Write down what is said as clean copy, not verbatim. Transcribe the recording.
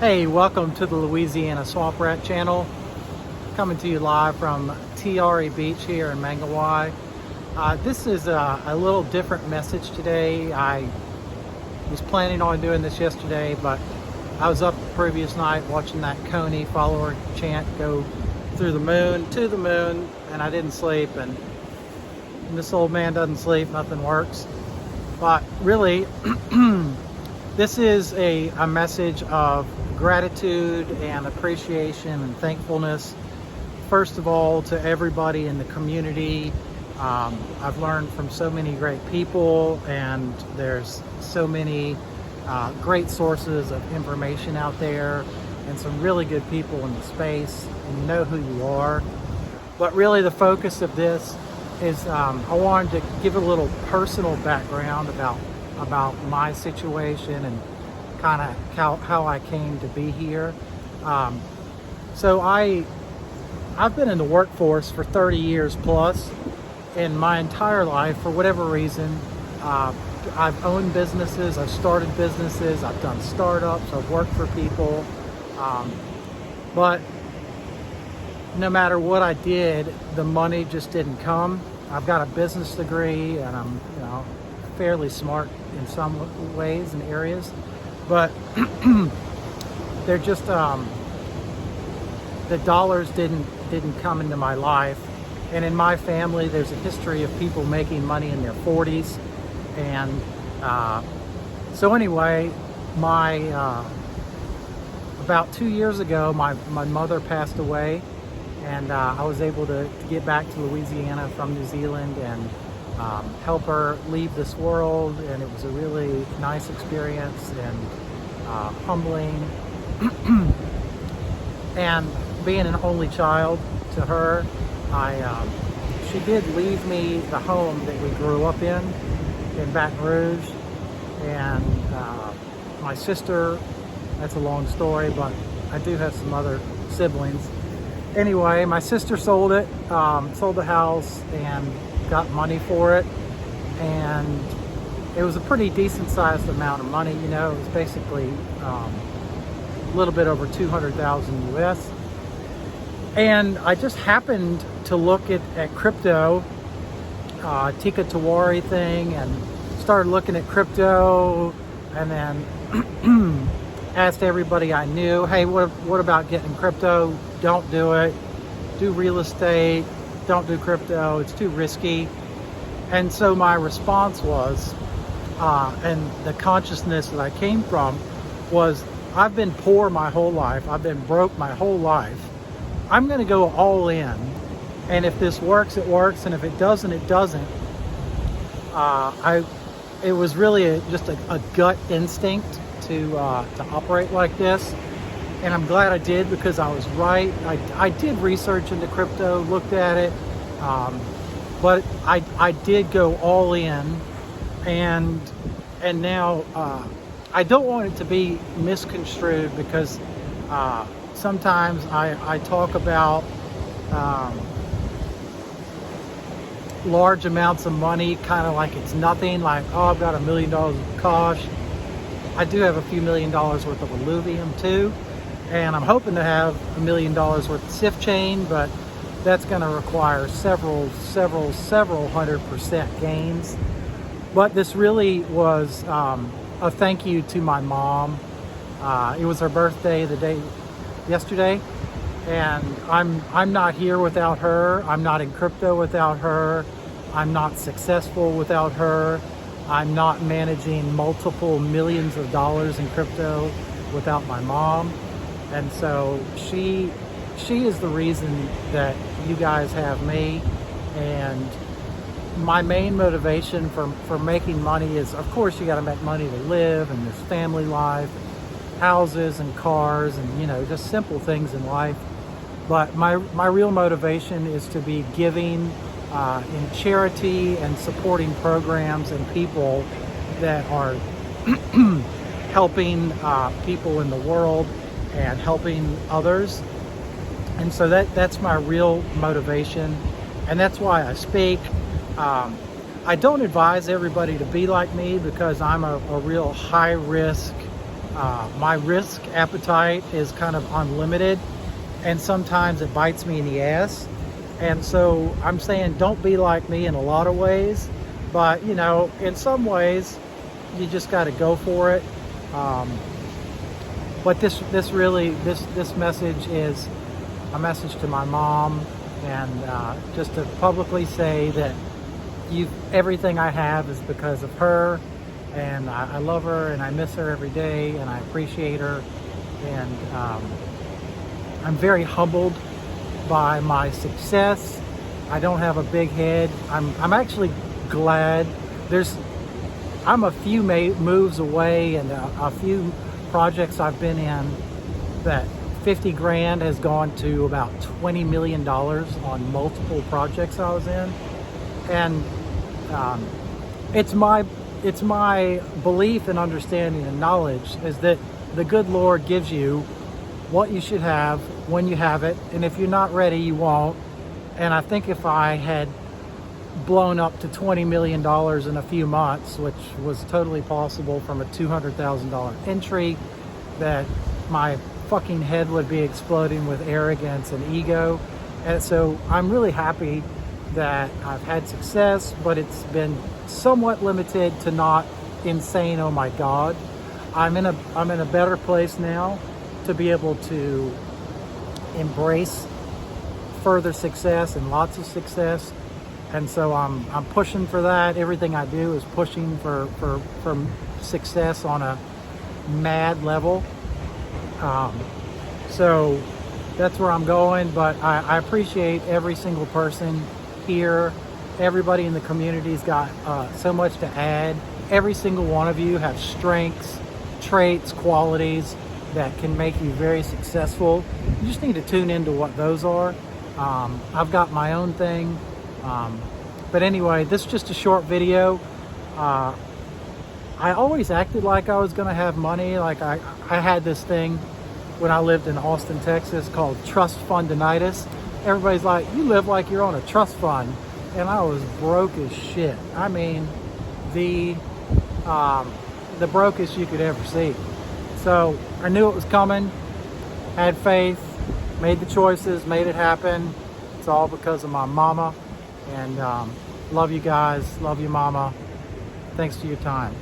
Hey, welcome to the Louisiana Swamp Rat channel. Coming to you live from TRE Beach here in Mangawai. This is a little different message today. I was planning on doing this yesterday, but I was up the previous night watching that Coney follower chant go through the moon, to the moon, and I didn't sleep. And this old man doesn't sleep, nothing works. But really, this is a message of gratitude and appreciation and thankfulness. First of all, to everybody in the community. I've learned from so many great people, and there's so many great sources of information out there, and some really good people in the space, and you know who you are. But really the focus of this is I wanted to give a little personal background about my situation and kind of how I came to be here. So I've been in the workforce for 30 years plus. In my entire life, for whatever reason, I've owned businesses, I've started businesses, I've done startups, I've worked for people, but no matter what I did, the money just didn't come. I've got a business degree, and I'm fairly smart in some ways and areas, but they're just the dollars didn't come into my life. And in my family, there's a history of people making money in their 40s, and so anyway, about 2 years ago, my mother passed away, and I was able to get back to Louisiana from New Zealand and help her leave this world, and it was a really nice experience and humbling. And being an only child to her, she did leave me the home that we grew up in Baton Rouge, and my sister, that's a long story, but I do have some other siblings. Anyway, my sister sold it, sold the house and got money for it, and it was a pretty decent sized amount of money. It was basically a little bit over 200,000 US. And I just happened to look at crypto, Tika Tawari thing, and started looking at crypto, and then asked everybody I knew, hey, what about getting crypto? Don't do it. Do real estate. Don't do crypto. It's too risky. And so my response was, and the consciousness that I came from was, I've been poor my whole life. I've been broke my whole life. I'm going to go all in, and if this works, it works, and if it doesn't, it doesn't. It was really just a gut instinct to operate like this, and I'm glad I did, because I was right. I did research into crypto, looked at it, but I did go all in, and now I don't want it to be misconstrued, because sometimes I talk about large amounts of money kind of like it's nothing, like, oh, I've got $1 million of cash. I do have a few $1 million worth of alluvium too, and I'm hoping to have $1 million worth of SIF chain, but that's going to require several 100% gains. But this really was a thank you to my mom. It was her birthday yesterday, and I'm not here without her. I'm not in crypto without her. I'm not successful without her. I'm not managing multiple millions of dollars in crypto without my mom. And so she is the reason that you guys have me. And my main motivation for making money is, of course, you got to make money to live, and there's family life, houses and cars, and just simple things in life. But my real motivation is to be giving in charity and supporting programs and people that are helping people in the world and helping others. And so that's my real motivation, and that's why I speak. I don't advise everybody to be like me, because I'm a real high risk My risk appetite is kind of unlimited, and sometimes it bites me in the ass. And so I'm saying don't be like me in a lot of ways, but you know, in some ways you just got to go for it. But this message is a message to my mom, and just to publicly say that everything I have is because of her, and I love her, and I miss her every day, and I appreciate her, and I'm very humbled by my success. I don't have a big head. I'm actually glad. I'm a few moves away, and a few projects I've been in that 50 grand has gone to about $20 million on multiple projects I was in. And it's my belief and understanding and knowledge is that the good Lord gives you what you should have when you have it, and if you're not ready, you won't. And I think if I had blown up to $20 million in a few months, which was totally possible from a $200,000 entry, that my fucking head would be exploding with arrogance and ego. And so I'm really happy that I've had success, but it's been somewhat limited to not insane, oh my God. I'm in a better place now to be able to embrace further success and lots of success. And so I'm pushing for that. Everything I do is pushing for success on a mad level. So that's where I'm going. But I appreciate every single person here. Everybody in the community's got so much to add. Every single one of you have strengths, traits, qualities that can make you very successful. You just need to tune into what those are. I've got my own thing. But anyway, this is just a short video. I always acted like I was gonna have money. Like I had this thing when I lived in Austin, Texas called trust fundinitis. Everybody's like, you live like you're on a trust fund. And I was broke as shit. I mean, the brokest you could ever see. So I knew it was coming, had faith, made the choices, made it happen. It's all because of my mama. And love you guys, love you mama. Thanks for your time.